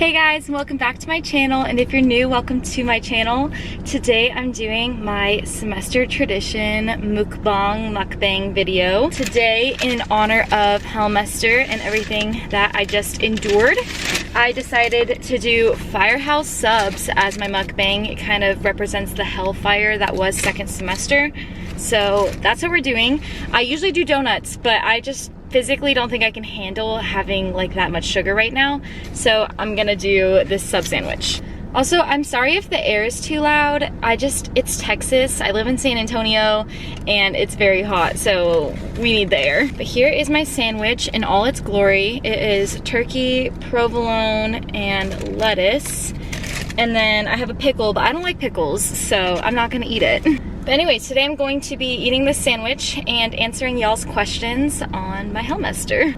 Hey guys, welcome back to my channel, and if you're new, welcome to my channel. Today I'm doing my semester tradition mukbang video. Today, in honor of hellmester and everything that I just endured, I decided to do firehouse subs as my mukbang. It kind of represents the hellfire that was second semester. So that's what we're doing. I usually do donuts, but I just physically don't think I can handle having like that much sugar right now. So I'm gonna do this sub sandwich. Also, I'm sorry if the air is too loud. It's Texas. I live in San Antonio and it's very hot, so we need the air. But here is my sandwich in all its glory. It is turkey, provolone, and lettuce. And then I have a pickle, but I don't like pickles, so I'm not gonna eat it. But anyways, today I'm going to be eating this sandwich and answering y'all's questions on my hellmester.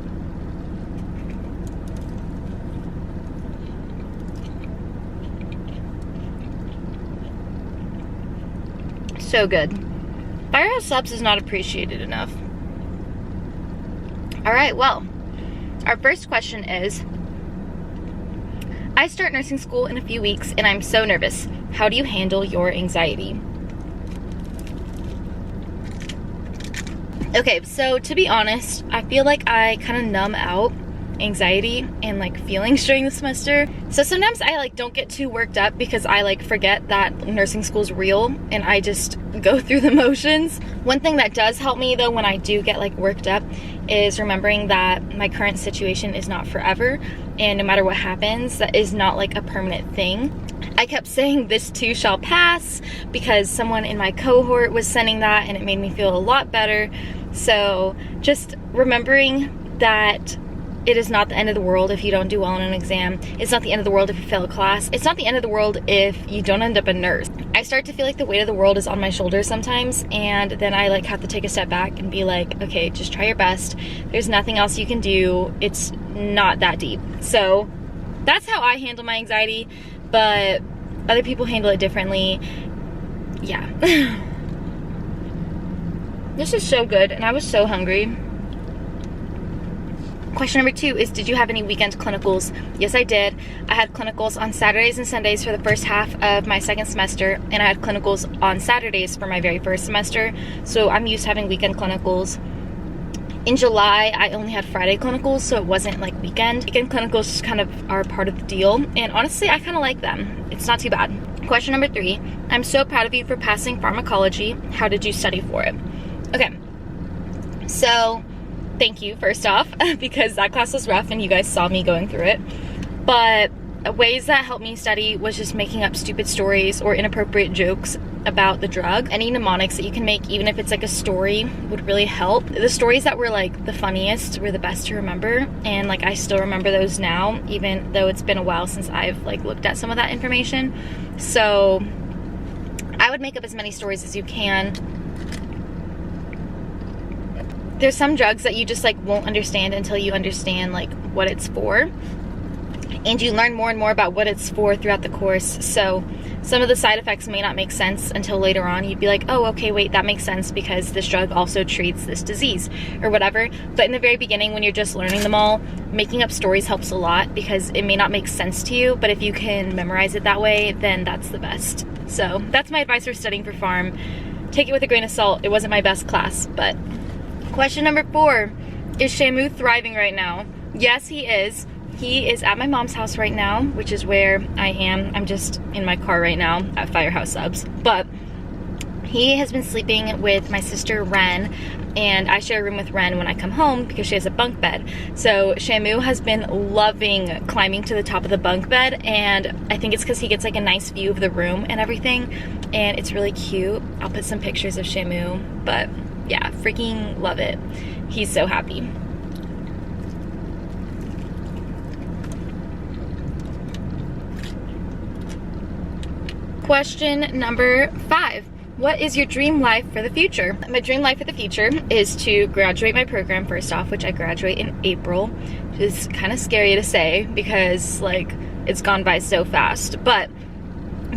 So good. Firehouse subs is not appreciated enough. All right, well, our first question is, I start nursing school in a few weeks and I'm so nervous. How do you handle your anxiety? Okay, so to be honest, I feel like I kind of numb out anxiety and like feelings during the semester. So sometimes I like don't get too worked up because I like forget that nursing school is real and I just go through the motions. One thing that does help me though when I do get like worked up is remembering that my current situation is not forever, and no matter what happens, that is not like a permanent thing. I kept saying this too shall pass because someone in my cohort was sending that and it made me feel a lot better. So just remembering that it is not the end of the world if you don't do well on an exam. It's not the end of the world if you fail a class. It's not the end of the world if you don't end up a nurse. I start to feel like the weight of the world is on my shoulders sometimes, and then I like have to take a step back and be like, okay, just try your best. There's nothing else you can do. It's not that deep. So that's how I handle my anxiety, but other people handle it differently. Yeah. This is so good, and I was so hungry. Question number 2 is, did you have any weekend clinicals? Yes, I did. I had clinicals on Saturdays and Sundays for the first half of my second semester, and I had clinicals on Saturdays for my very first semester. So I'm used to having weekend clinicals. In July, I only had Friday clinicals, so it wasn't like weekend. Weekend clinicals just kind of are part of the deal, and honestly, I kind of like them. It's not too bad. Question number 3, I'm so proud of you for passing pharmacology. How did you study for it? Okay, so thank you first off, because that class was rough and you guys saw me going through it. But ways that helped me study was just making up stupid stories or inappropriate jokes about the drug. Any mnemonics that you can make, even if it's like a story, would really help. The stories that were like the funniest were the best to remember, and like I still remember those now, even though it's been a while since I've like looked at some of that information. So I would make up as many stories as you can. There's some drugs that you just like won't understand until you understand like what it's for, and you learn more and more about what it's for throughout the course. So some of the side effects may not make sense until later on. You'd be like, oh, okay, wait, that makes sense because this drug also treats this disease or whatever. But in the very beginning, when you're just learning them all, making up stories helps a lot because it may not make sense to you, but if you can memorize it that way, then that's the best. So that's my advice for studying for pharm. Take it with a grain of salt. It wasn't my best class, but... Question number 4, is Shamu thriving right now? Yes, he is. He is at my mom's house right now, which is where I am. I'm just in my car right now at Firehouse Subs. But he has been sleeping with my sister Ren, and I share a room with Ren when I come home because she has a bunk bed. So Shamu has been loving climbing to the top of the bunk bed, and I think it's because he gets like a nice view of the room and everything, and it's really cute. I'll put some pictures of Shamu, but yeah, freaking love it. He's so happy. Question number 5. What is your dream life for the future? My dream life for the future is to graduate my program first off, which I graduate in April, which is kind of scary to say because like it's gone by so fast, but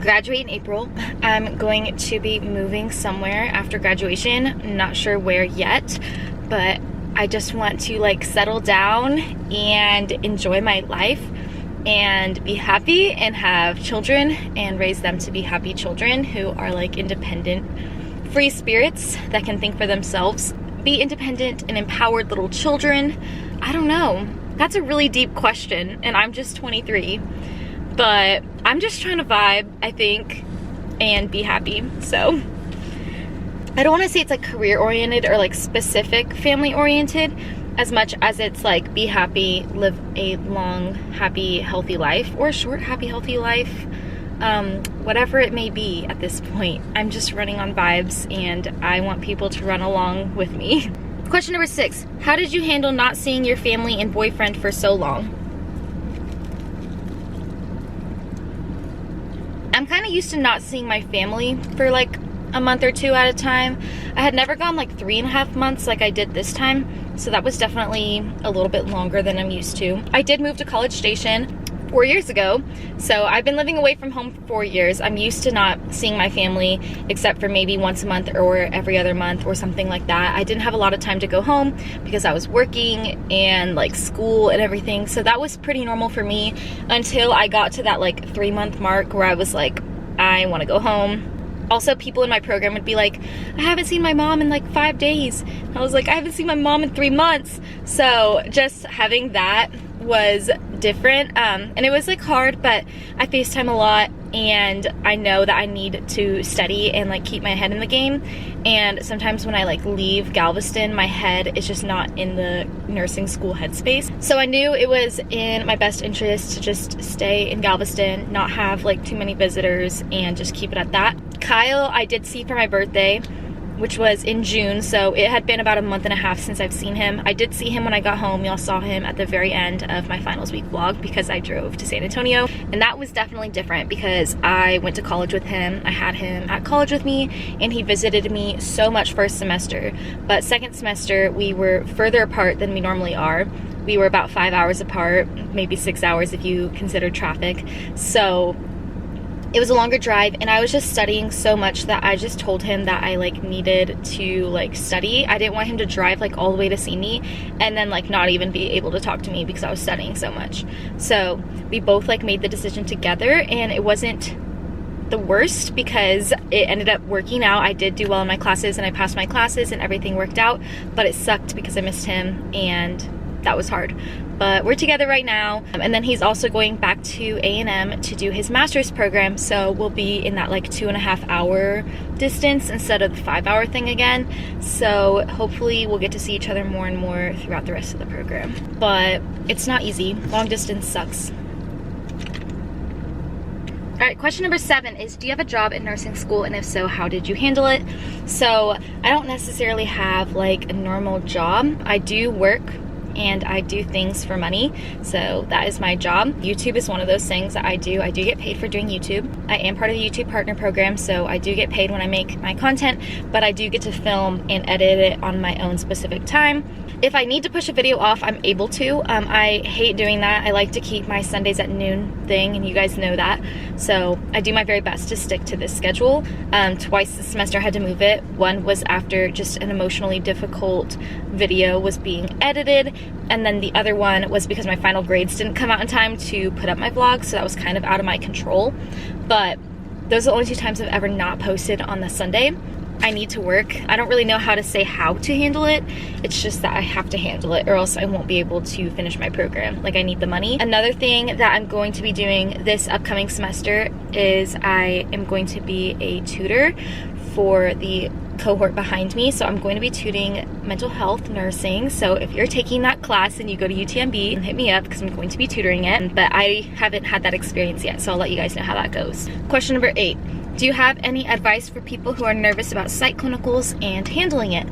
graduate in April. I'm going to be moving somewhere after graduation. Not sure where yet, but I just want to like settle down and enjoy my life. and be happy and have children and raise them to be happy children who are like independent, free spirits that can think for themselves. Be independent and empowered little children. I don't know. That's a really deep question, and I'm just 23. But I'm just trying to vibe, I think, and be happy. So I don't want to say it's like career oriented or like specific family oriented as much as it's like be happy, live a long, happy, healthy life, or a short, happy, healthy life. Whatever it may be at this point. I'm just running on vibes, and I want people to run along with me. Question number 6. How did you handle not seeing your family and boyfriend for so long? I'm kind of used to not seeing my family for like a month or two at a time. I had never gone like 3.5 months like I did this time, so that was definitely a little bit longer than I'm used to. I did move to College Station 4 years ago, so I've been living away from home for 4 years. I'm used to not seeing my family except for maybe once a month or every other month or something like that. I didn't have a lot of time to go home because I was working and like school and everything, so that was pretty normal for me until I got to that like 3-month mark where I was like, I want to go home. Also, people in my program would be like, I haven't seen my mom in like 5 days. I was like, I haven't seen my mom in 3 months. So just having that was different, and it was like hard, but I FaceTime a lot, and I know that I need to study and like keep my head in the game. And sometimes when I like leave Galveston, my head is just not in the nursing school headspace. So I knew it was in my best interest to just stay in Galveston, not have like too many visitors, and just keep it at that. Kyle, I did see for my birthday, which was in June, so it had been about 1.5 months since I've seen him. I did see him when I got home. Y'all saw him at the very end of my finals week vlog because I drove to San Antonio, and that was definitely different because I went to college with him. I had him at college with me, and he visited me so much first semester, but second semester we were further apart than we normally are. We were about 5 hours apart, maybe 6 hours if you consider traffic. So it was a longer drive, and I was just studying so much that I just told him that I like needed to like study. I didn't want him to drive like all the way to see me and then like not even be able to talk to me because I was studying so much. So we both like made the decision together, and it wasn't the worst because it ended up working out. I did do well in my classes, and I passed my classes, and everything worked out, but it sucked because I missed him, and that was hard. But we're together right now, and then he's also going back to A&M to do his master's program, so we'll be in that like 2.5 hour distance instead of the 5 hour thing again. So hopefully we'll get to see each other more and more throughout the rest of the program, but it's not easy. Long distance sucks. All right, question number 7 is, do you have a job in nursing school, and if so, how did you handle it? So I don't necessarily have like a normal job. I do work and I do things for money, so that is my job. YouTube is one of those things that I do. I do get paid for doing YouTube. I am part of the YouTube partner program, so I do get paid when I make my content, but I do get to film and edit it on my own specific time. If I need to push a video off, I'm able to. I hate doing that. I like to keep my Sundays at noon thing, and you guys know that. So I do my very best to stick to this schedule. Twice this semester I had to move it. One was after just an emotionally difficult video was being edited, and then the other one was because my final grades didn't come out in time to put up my vlog, so that was kind of out of my control. But those are the only 2 times I've ever not posted on the Sunday. I need to work. I don't really know how to say how to handle it. It's just that I have to handle it, or else I won't be able to finish my program. Like, I need the money. Another thing that I'm going to be doing this upcoming semester is I am going to be a tutor for the cohort behind me. So I'm going to be tutoring mental health nursing. So if you're taking that class and you go to UTMB, hit me up because I'm going to be tutoring it. But I haven't had that experience yet, so I'll let you guys know how that goes. Question number 8. Do you have any advice for people who are nervous about psych clinicals and handling it?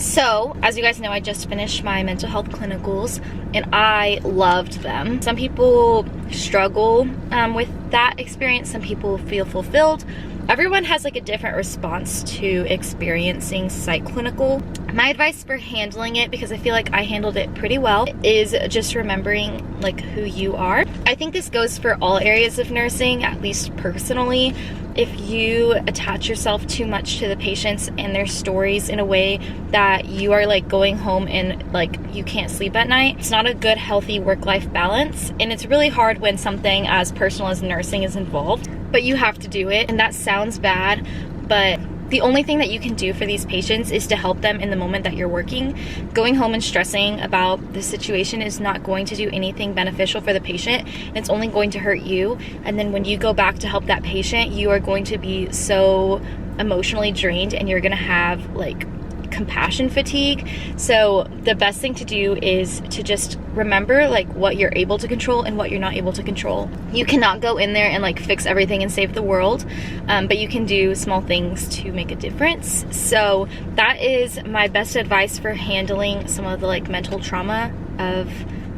So, as you guys know, I just finished my mental health clinicals, and I loved them. Some people struggle with that experience. Some people feel fulfilled. Everyone has like a different response to experiencing psych clinical. My advice for handling it, because I feel like I handled it pretty well, is just remembering like who you are. I think this goes for all areas of nursing, at least personally. If you attach yourself too much to the patients and their stories in a way that you are like going home and like you can't sleep at night. It's not a good, healthy work-life balance, and it's really hard when something as personal as nursing is involved, but you have to do it. And that sounds bad, but the only thing that you can do for these patients is to help them in the moment that you're working. Going home and stressing about the situation is not going to do anything beneficial for the patient. It's only going to hurt you. And then when you go back to help that patient, you are going to be so emotionally drained, and you're gonna have like compassion fatigue. So the best thing to do is to just remember like what you're able to control and what you're not able to control. You cannot go in there and like fix everything and save the world, but you can do small things to make a difference. So that is my best advice for handling some of the like mental trauma of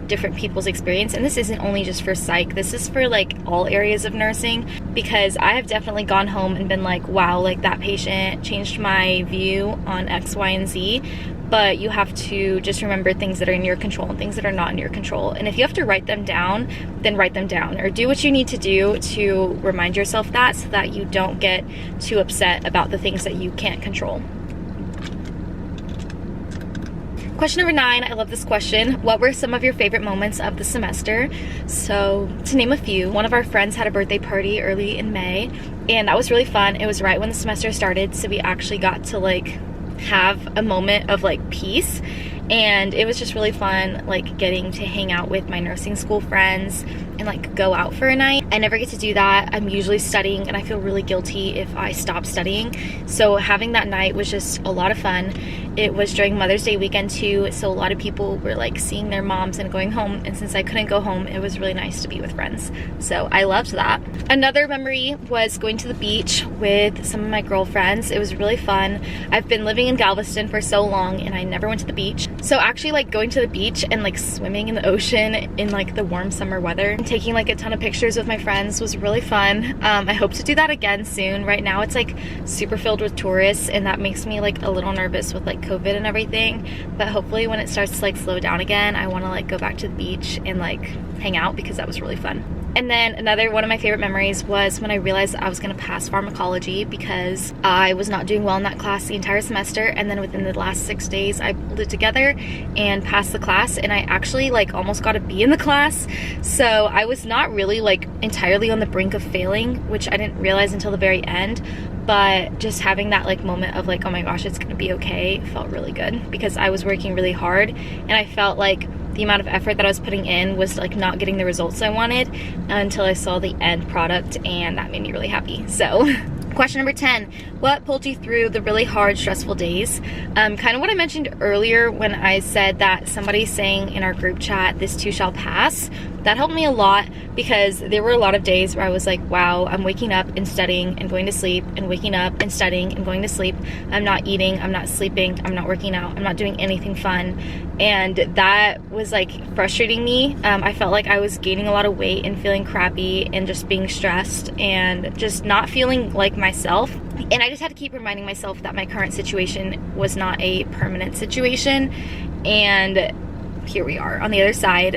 different people's experience. And this isn't only just for psych, this is for like all areas of nursing, because I have definitely gone home and been like, wow, like that patient changed my view on X, Y, and Z. But you have to just remember things that are in your control and things that are not in your control. And if you have to write them down, then write them down, or do what you need to do to remind yourself that, so that you don't get too upset about the things that you can't control. Question number 9, I love this question. What were some of your favorite moments of the semester? So to name a few, one of our friends had a birthday party early in May, and that was really fun. It was right when the semester started, so we actually got to like have a moment of like peace, and it was just really fun like getting to hang out with my nursing school friends and like go out for a night. I never get to do that. I'm usually studying, and I feel really guilty if I stop studying. So having that night was just a lot of fun. It was during Mother's Day weekend too, so a lot of people were like seeing their moms and going home, and since I couldn't go home, it was really nice to be with friends. So I loved that. Another memory was going to the beach with some of my girlfriends. It was really fun. I've been living in Galveston for so long, and I never went to the beach. So actually like going to the beach and like swimming in the ocean in like the warm summer weather and taking like a ton of pictures with my friends was really fun. I hope to do that again soon. Right now it's like super filled with tourists, and that makes me like a little nervous with like COVID and everything, but hopefully when it starts to like slow down again, I want to like go back to the beach and like hang out, because that was really fun. And then another one of my favorite memories was when I realized I was going to pass pharmacology, because I was not doing well in that class the entire semester, and then within the last 6 days I pulled it together and passed the class, and I actually like almost got a B in the class. So I was not really like entirely on the brink of failing, which I didn't realize until the very end, but just having that like moment of like, oh my gosh, it's gonna be okay, felt really good, because I was working really hard, and I felt like the amount of effort that I was putting in was like not getting the results I wanted until I saw the end product, and that made me really happy. So question number 10, what pulled you through the really hard, stressful days? Kind of what I mentioned earlier when I said that somebody saying in our group chat, this too shall pass. That helped me a lot, because there were a lot of days where I was like, wow, I'm waking up and studying and going to sleep, and waking up and studying and going to sleep. I'm not eating, I'm not sleeping, I'm not working out, I'm not doing anything fun. And that was like frustrating me. I felt like I was gaining a lot of weight and feeling crappy and just being stressed and just not feeling like myself. And I just had to keep reminding myself that my current situation was not a permanent situation. And here we are on the other side.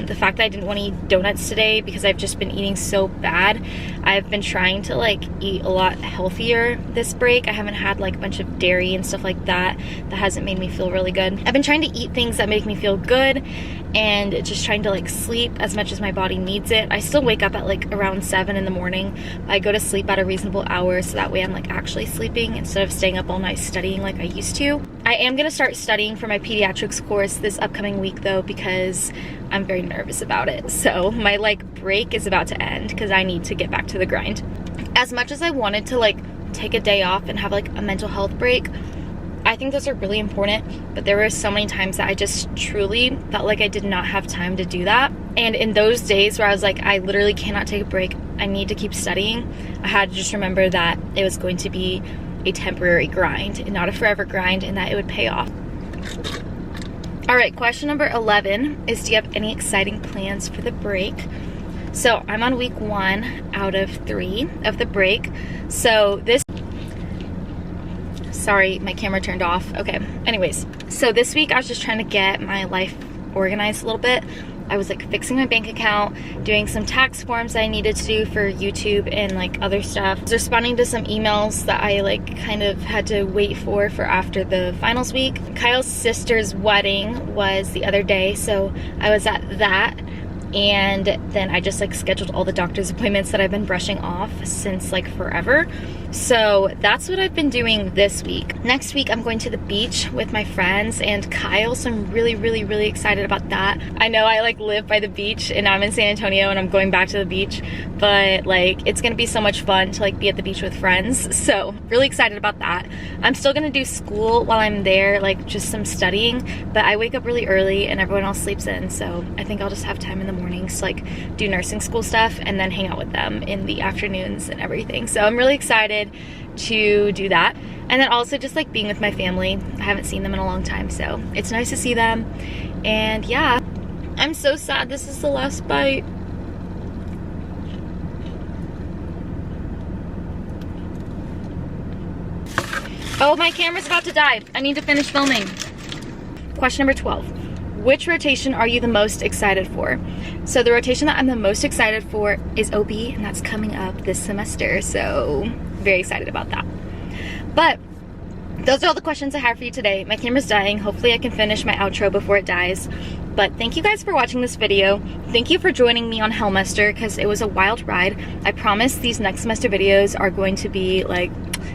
The fact that I didn't want to eat donuts today because I've just been eating so bad. I've been trying to like eat a lot healthier this break. I haven't had like a bunch of dairy and stuff like that. That hasn't made me feel really good. I've been trying to eat things that make me feel good and just trying to like sleep as much as my body needs it. I still wake up at like around 7 in the morning. I go to sleep at a reasonable hour, so that way I'm like actually sleeping instead of staying up all night studying like I used to. I am gonna start studying for my pediatrics course this upcoming week though, because I'm very nervous about it. So my like break is about to end because I need to get back to the grind. As much as I wanted to like take a day off and have like a mental health break, I think those are really important, but there were so many times that I just truly felt like I did not have time to do that. And in those days where I was like, I literally cannot take a break, I need to keep studying, I had to just remember that it was going to be a temporary grind and not a forever grind, and that it would pay off. All right, question number 11 is, do you have any exciting plans for the break? So I'm on week 1 out of 3 of the break. So this, sorry, my camera turned off. Okay, anyways, so this week I was just trying to get my life organized a little bit. I was like fixing my bank account, doing some tax forms that I needed to do for YouTube and like other stuff. I was responding to some emails that I like kind of had to wait for after the finals week. Kyle's sister's wedding was the other day, so I was at that. And then I just like scheduled all the doctor's appointments that I've been brushing off since like forever. So that's what I've been doing this week. Next week I'm going to the beach with my friends and Kyle, so I'm really excited about that. I know I like live by the beach and I'm in San Antonio and I'm going back to the beach, but like it's gonna be so much fun to like be at the beach with friends. So really excited about that. I'm still gonna do school while I'm there, like just some studying, but I wake up really early and everyone else sleeps in, so I think I'll just have time in the mornings to like do nursing school stuff and then hang out with them in the afternoons and everything. So I'm really excited to do that. And then also just like being with my family. I haven't seen them in a long time, so it's nice to see them. And yeah, I'm so sad this is the last bite. Oh, my camera's about to die. I need to finish filming. Question number 12. Which rotation are you the most excited for? So the rotation that I'm the most excited for is OB, and that's coming up this semester, so very excited about that. But those are all the questions I have for you today. My camera's dying. Hopefully I can finish my outro before it dies. But thank you guys for watching this video. Thank you for joining me on Hellmester, because it was a wild ride. I promise these next semester videos are going to be like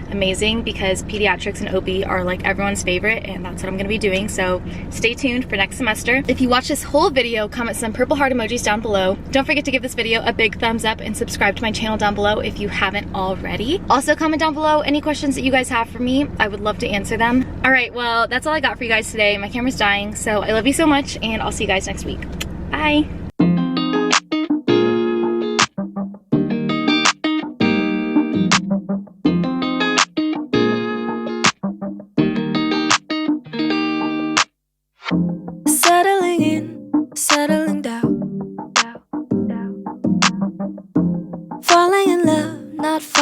amazing, because pediatrics and OB are like everyone's favorite, and that's what I'm gonna be doing. So stay tuned for next semester. If you watch this whole video, comment some purple heart emojis down below. Don't forget to give this video a big thumbs up and subscribe to my channel down below if you haven't already. Also comment down below any questions that you guys have for me. I would love to answer them. All right, well, that's all I got for you guys today. My camera's dying, so I love you so much, and I'll see you guys next week. Bye. Settling in, settling down, falling in love, not falling.